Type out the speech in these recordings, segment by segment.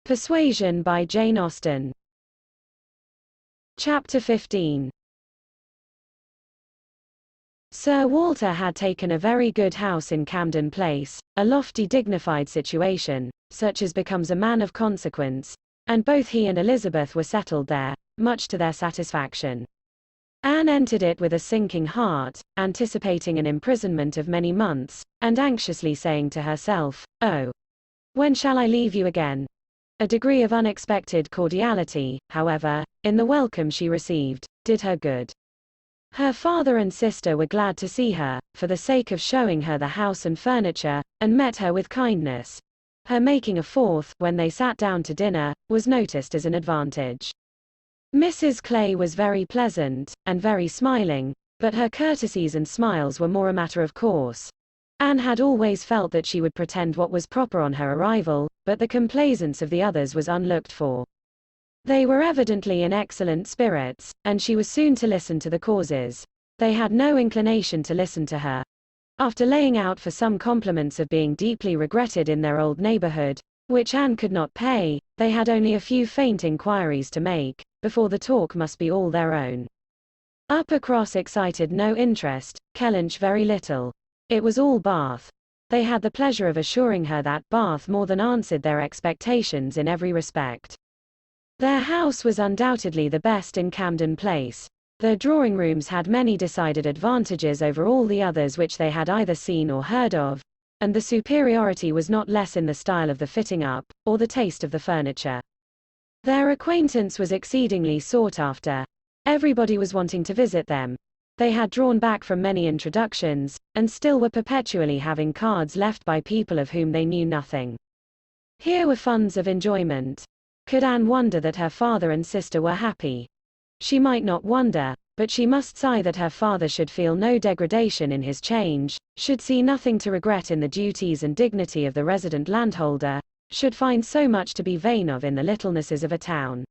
Persuasion by Jane Austen. Chapter 15. Sir Walter had taken a very good house in Camden Place, a lofty dignified situation, such as becomes a man of consequence, and both he and Elizabeth were settled there, much to their satisfaction. Anne entered it with a sinking heart, anticipating an imprisonment of many months, and anxiously saying to herself, "Oh, when shall I leave you again?" A degree of unexpected cordiality, however, in the welcome she received, did her good. Her father and sister were glad to see her, for the sake of showing her the house and furniture, and met her with kindness. Her making a fourth, when they sat down to dinner, was noticed as an advantage. Mrs. Clay was very pleasant, and very smiling, but her courtesies and smiles were more a matter of course. Anne had always felt that she would pretend what was proper on her arrival, but the complaisance of the others was unlooked for. They were evidently in excellent spirits, and she was soon to listen to the causes. They had no inclination to listen to her. After laying out for some compliments of being deeply regretted in their old neighborhood, which Anne could not pay, they had only a few faint inquiries to make, before the talk must be all their own. Uppercross excited no interest, Kellynch very little. It was all Bath. They had the pleasure of assuring her that Bath more than answered their expectations in every respect. Their house was undoubtedly the best in Camden Place. Their drawing rooms had many decided advantages over all the others which they had either seen or heard of, and the superiority was not less in the style of the fitting up, or the taste of the furniture. Their acquaintance was exceedingly sought after. Everybody was wanting to visit them. They had drawn back from many introductions, and still were perpetually having cards left by people of whom they knew nothing. Here were funds of enjoyment. Could Anne wonder that her father and sister were happy? She might not wonder, but she must sigh that her father should feel no degradation in his change, should see nothing to regret in the duties and dignity of the resident landholder, should find so much to be vain of in the littlenesses of a town.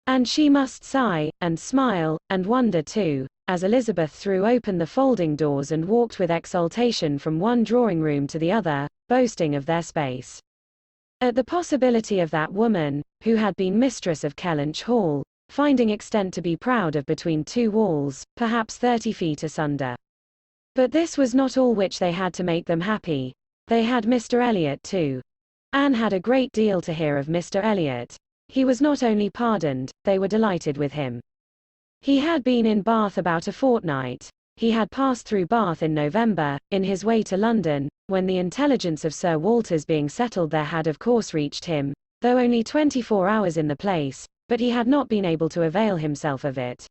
And she must sigh, and smile, and wonder too, as Elizabeth threw open the folding doors and walked with exultation from one drawing room to the other, boasting of their space. At the possibility of that woman, who had been mistress of Kellynch Hall, finding extent to be proud of between two walls, perhaps 30 feet asunder. But this was not all which they had to make them happy. They had Mr. Elliot too. Anne had a great deal to hear of Mr. Elliot. He was not only pardoned, they were delighted with him. He had been in Bath about a fortnight. He had passed through Bath in November, in his way to London, when the intelligence of Sir Walter's being settled there had of course reached him, though only 24 hours in the place, but he had not been able to avail himself of it.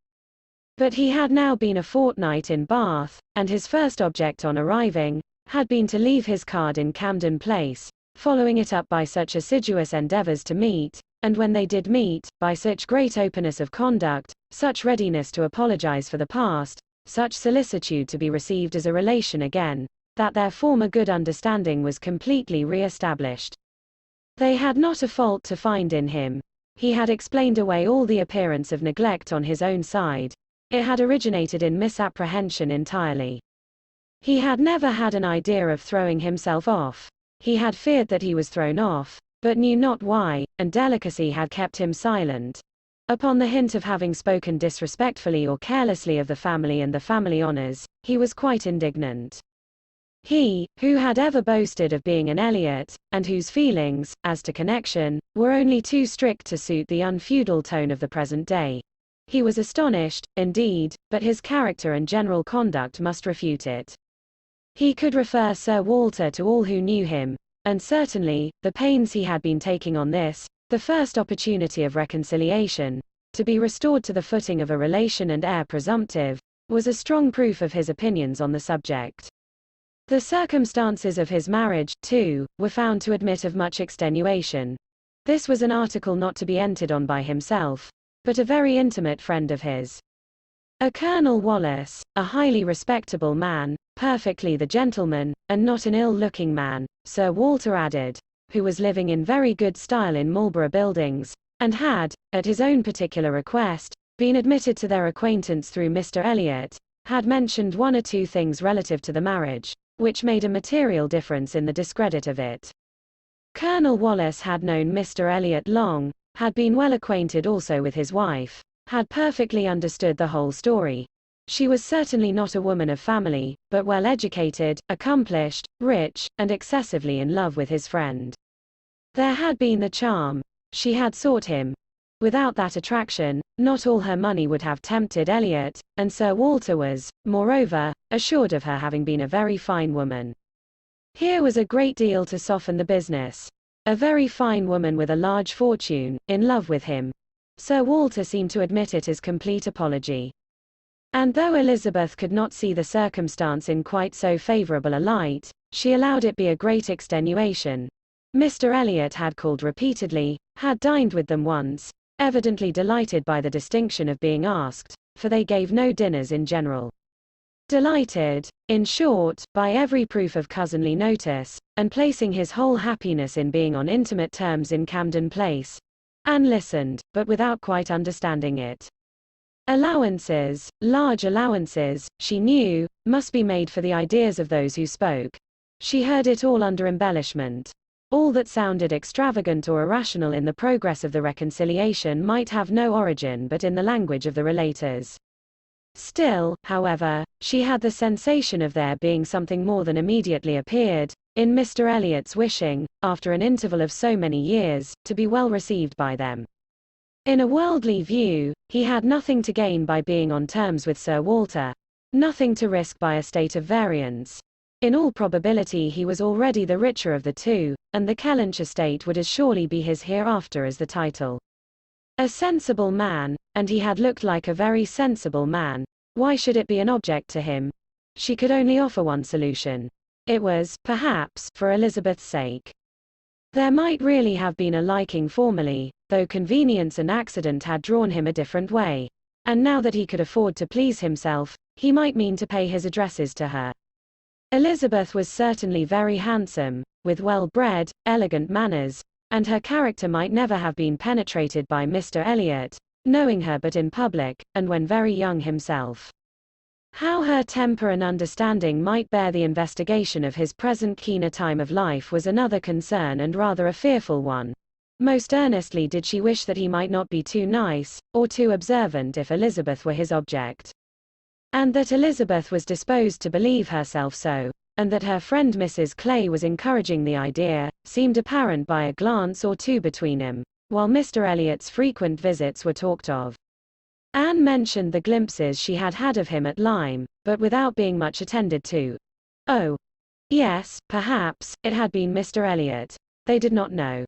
But he had now been a fortnight in Bath, and his first object on arriving, had been to leave his card in Camden Place, following it up by such assiduous endeavours to meet, and when they did meet, by such great openness of conduct, such readiness to apologize for the past, such solicitude to be received as a relation again, that their former good understanding was completely re-established. They had not a fault to find in him. He had explained away all the appearance of neglect on his own side. It had originated in misapprehension entirely. He had never had an idea of throwing himself off. He had feared that he was thrown off, but knew not why, and delicacy had kept him silent. Upon the hint of having spoken disrespectfully or carelessly of the family and the family honors, he was quite indignant. He, who had ever boasted of being an Elliot, and whose feelings, as to connection, were only too strict to suit the unfeudal tone of the present day. He was astonished, indeed, but his character and general conduct must refute it. He could refer Sir Walter to all who knew him, and certainly, the pains he had been taking on this, the first opportunity of reconciliation, to be restored to the footing of a relation and heir presumptive, was a strong proof of his opinions on the subject. The circumstances of his marriage, too, were found to admit of much extenuation. This was an article not to be entered on by himself, but a very intimate friend of his. A Colonel Wallace, a highly respectable man, perfectly the gentleman, and not an ill-looking man, Sir Walter added, who was living in very good style in Marlborough Buildings, and had, at his own particular request, been admitted to their acquaintance through Mr. Elliot, had mentioned one or two things relative to the marriage, which made a material difference in the discredit of it. Colonel Wallace had known Mr. Elliot long, had been well acquainted also with his wife, had perfectly understood the whole story. She was certainly not a woman of family, but well educated, accomplished, rich, and excessively in love with his friend. There had been the charm. She had sought him. Without that attraction, not all her money would have tempted Elliot, and Sir Walter was, moreover, assured of her having been a very fine woman. Here was a great deal to soften the business. A very fine woman with a large fortune, in love with him. Sir Walter seemed to admit it as complete apology. And though Elizabeth could not see the circumstance in quite so favorable a light, she allowed it be a great extenuation. Mr. Elliot had called repeatedly, had dined with them once, evidently delighted by the distinction of being asked, for they gave no dinners in general. Delighted, in short, by every proof of cousinly notice, and placing his whole happiness in being on intimate terms in Camden Place. Anne listened, but without quite understanding it. Allowances, large allowances, she knew, must be made for the ideas of those who spoke. She heard it all under embellishment. All that sounded extravagant or irrational in the progress of the reconciliation might have no origin but in the language of the relators. Still, however, she had the sensation of there being something more than immediately appeared, in Mr. Elliot's wishing, after an interval of so many years, to be well received by them. In a worldly view, he had nothing to gain by being on terms with Sir Walter, nothing to risk by a state of variance. In all probability he was already the richer of the two, and the Kellynch estate would as surely be his hereafter as the title. A sensible man, and he had looked like a very sensible man. Why should it be an object to him? She could only offer one solution. It was, perhaps, for Elizabeth's sake. There might really have been a liking formerly, though convenience and accident had drawn him a different way. And now that he could afford to please himself, he might mean to pay his addresses to her. Elizabeth was certainly very handsome, with well-bred, elegant manners, and her character might never have been penetrated by Mr. Elliot, knowing her but in public, and when very young himself. How her temper and understanding might bear the investigation of his present keener time of life was another concern and rather a fearful one. Most earnestly did she wish that he might not be too nice, or too observant if Elizabeth were his object. And that Elizabeth was disposed to believe herself so, and that her friend Mrs. Clay was encouraging the idea, seemed apparent by a glance or two between them, while Mr. Elliot's frequent visits were talked of. Anne mentioned the glimpses she had had of him at Lyme, but without being much attended to. Oh, yes, perhaps, it had been Mr. Elliot. They did not know.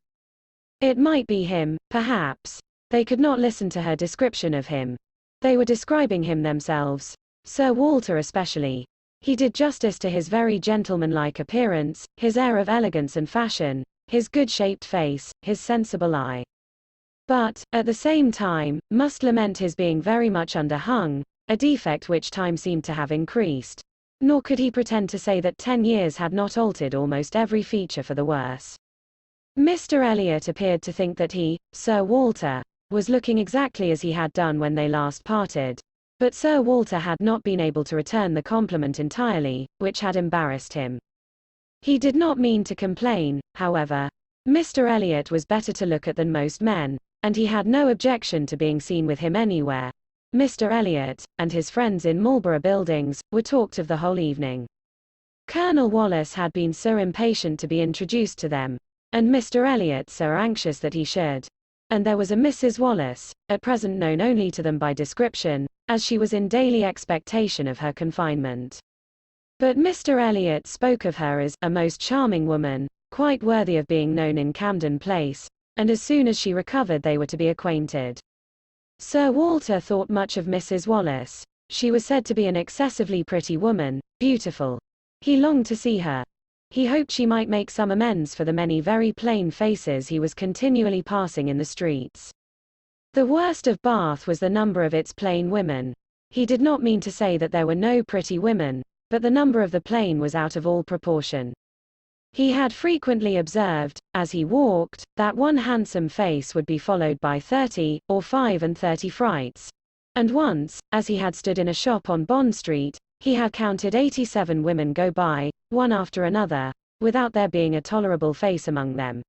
It might be him, perhaps. They could not listen to her description of him. They were describing him themselves. Sir Walter especially. He did justice to his very gentlemanlike appearance, his air of elegance and fashion, his good-shaped face, his sensible eye. But, at the same time, must lament his being very much underhung, a defect which time seemed to have increased. Nor could he pretend to say that 10 years had not altered almost every feature for the worse. Mr. Elliot appeared to think that he, Sir Walter, was looking exactly as he had done when they last parted. But Sir Walter had not been able to return the compliment entirely, which had embarrassed him. He did not mean to complain, however. Mr. Elliot was better to look at than most men, and he had no objection to being seen with him anywhere. Mr. Elliot, and his friends in Marlborough Buildings, were talked of the whole evening. Colonel Wallace had been so impatient to be introduced to them, and Mr. Elliot so anxious that he should. And there was a Mrs. Wallace, at present known only to them by description, as she was in daily expectation of her confinement. But Mr. Elliot spoke of her as a most charming woman, quite worthy of being known in Camden Place, and as soon as she recovered they were to be acquainted. Sir Walter thought much of Mrs. Wallace. She was said to be an excessively pretty woman, beautiful. He longed to see her. He hoped she might make some amends for the many very plain faces he was continually passing in the streets. The worst of Bath was the number of its plain women. He did not mean to say that there were no pretty women, but the number of the plain was out of all proportion. He had frequently observed, as he walked, that one handsome face would be followed by 30, or 35 frights. And once, as he had stood in a shop on Bond Street, he had counted 87 women go by, one after another, without there being a tolerable face among them.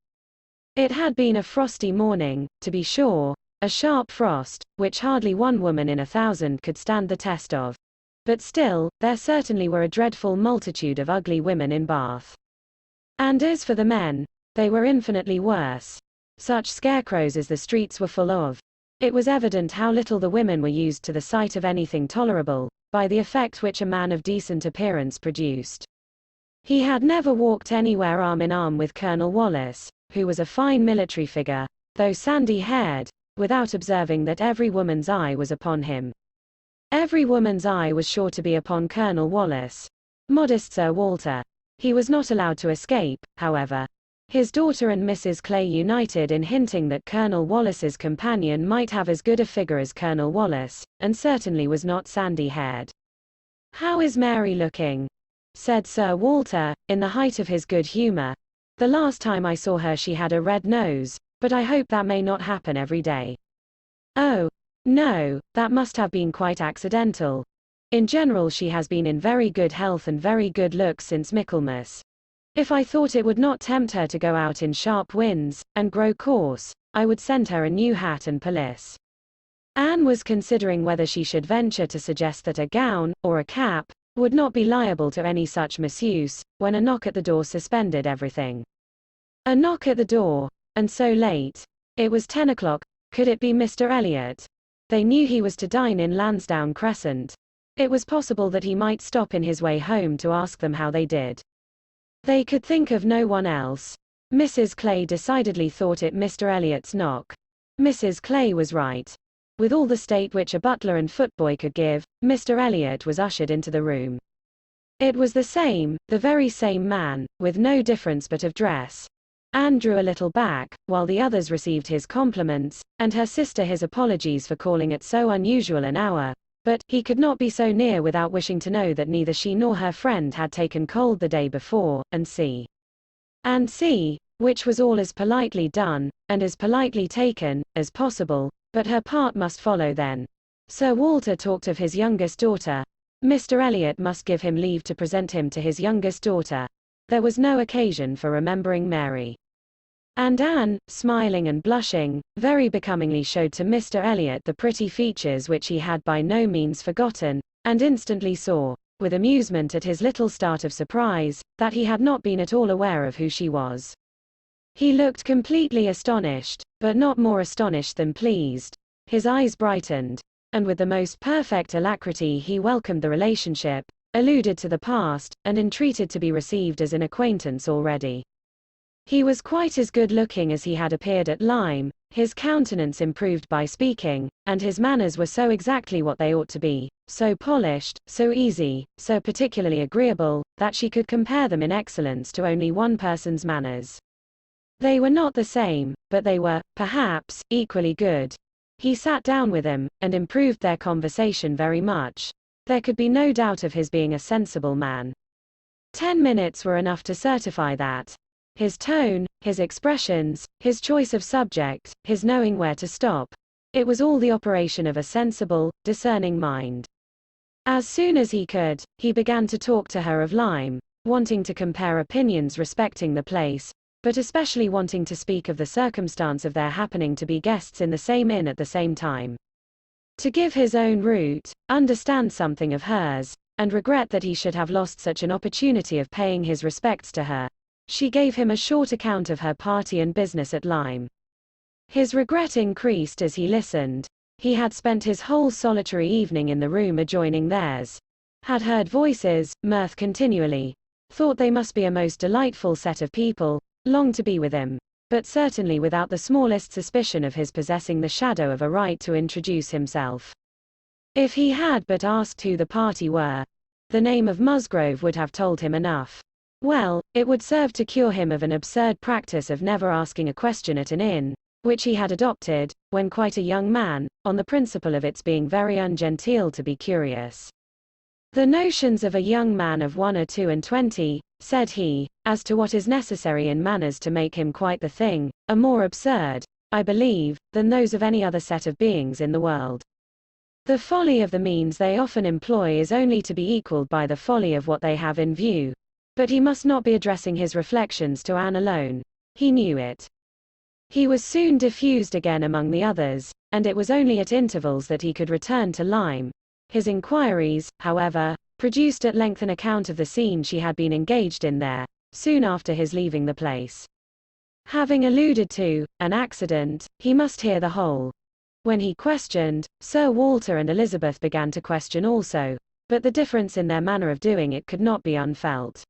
It had been a frosty morning, to be sure, a sharp frost, which hardly one woman in 1,000 could stand the test of. But still, there certainly were a dreadful multitude of ugly women in Bath. And as for the men, they were infinitely worse. Such scarecrows as the streets were full of. It was evident how little the women were used to the sight of anything tolerable, by the effect which a man of decent appearance produced. He had never walked anywhere arm in arm with Colonel Wallace, who was a fine military figure, though sandy-haired, without observing that every woman's eye was upon him. Every woman's eye was sure to be upon Colonel Wallace. Modest Sir Walter. He was not allowed to escape, however. His daughter and Mrs. Clay united in hinting that Colonel Wallace's companion might have as good a figure as Colonel Wallace, and certainly was not sandy-haired. "How is Mary looking?" said Sir Walter, in the height of his good humor. "The last time I saw her she had a red nose, but I hope that may not happen every day." "Oh, no, that must have been quite accidental. In general she has been in very good health and very good looks since Michaelmas. If I thought it would not tempt her to go out in sharp winds, and grow coarse, I would send her a new hat and pelisse." Anne was considering whether she should venture to suggest that a gown, or a cap, would not be liable to any such misuse, when a knock at the door suspended everything. A knock at the door, and so late. It was 10 o'clock. Could it be Mr. Elliot? They knew he was to dine in Lansdowne Crescent. It was possible that he might stop in his way home to ask them how they did. They could think of no one else. Mrs. Clay decidedly thought it Mr. Elliot's knock. Mrs. Clay was right. With all the state which a butler and footboy could give, Mr. Elliot was ushered into the room. It was the very same man, with no difference but of dress. Anne drew a little back, while the others received his compliments, and her sister his apologies for calling at so unusual an hour. But he could not be so near without wishing to know that neither she nor her friend had taken cold the day before, and see, which was all as politely done, and as politely taken, as possible, but her part must follow then. Sir Walter talked of his youngest daughter. Mr. Elliot must give him leave to present him to his youngest daughter. There was no occasion for remembering Mary. And Anne, smiling and blushing, very becomingly showed to Mr. Elliot the pretty features which he had by no means forgotten, and instantly saw, with amusement at his little start of surprise, that he had not been at all aware of who she was. He looked completely astonished, but not more astonished than pleased. His eyes brightened, and with the most perfect alacrity he welcomed the relationship, alluded to the past, and entreated to be received as an acquaintance already. He was quite as good-looking as he had appeared at Lyme, his countenance improved by speaking, and his manners were so exactly what they ought to be, so polished, so easy, so particularly agreeable, that she could compare them in excellence to only one person's manners. They were not the same, but they were, perhaps, equally good. He sat down with them, and improved their conversation very much. There could be no doubt of his being a sensible man. 10 minutes were enough to certify that. His tone, his expressions, his choice of subject, his knowing where to stop. It was all the operation of a sensible, discerning mind. As soon as he could, he began to talk to her of Lyme, wanting to compare opinions respecting the place, but especially wanting to speak of the circumstance of their happening to be guests in the same inn at the same time. To give his own route, understand something of hers, and regret that he should have lost such an opportunity of paying his respects to her. She gave him a short account of her party and business at Lyme. His regret increased as he listened. He had spent his whole solitary evening in the room adjoining theirs. Had heard voices, mirth continually. Thought they must be a most delightful set of people, longed to be with him, but certainly without the smallest suspicion of his possessing the shadow of a right to introduce himself. If he had but asked who the party were, the name of Musgrove would have told him enough. Well, it would serve to cure him of an absurd practice of never asking a question at an inn, which he had adopted, when quite a young man, on the principle of its being very ungenteel to be curious. The notions of a young man of 21, said he, as to what is necessary in manners to make him quite the thing, are more absurd, I believe, than those of any other set of beings in the world. The folly of the means they often employ is only to be equaled by the folly of what they have in view. But he must not be addressing his reflections to Anne alone. He knew it. He was soon diffused again among the others, and it was only at intervals that he could return to Lyme. His inquiries, however, produced at length an account of the scene she had been engaged in there, soon after his leaving the place. Having alluded to an accident, he must hear the whole. When he questioned, Sir Walter and Elizabeth began to question also, but the difference in their manner of doing it could not be unfelt.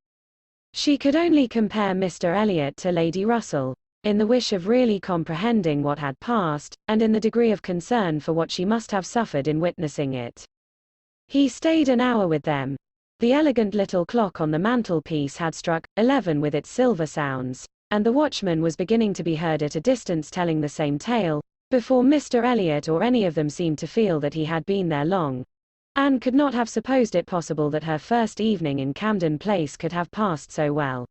She could only compare Mr. Elliot to Lady Russell, in the wish of really comprehending what had passed, and in the degree of concern for what she must have suffered in witnessing it. He stayed an hour with them. The elegant little clock on the mantelpiece had struck 11 with its silver sounds, and the watchman was beginning to be heard at a distance telling the same tale, before Mr. Elliot or any of them seemed to feel that he had been there long. Anne could not have supposed it possible that her first evening in Camden Place could have passed so well.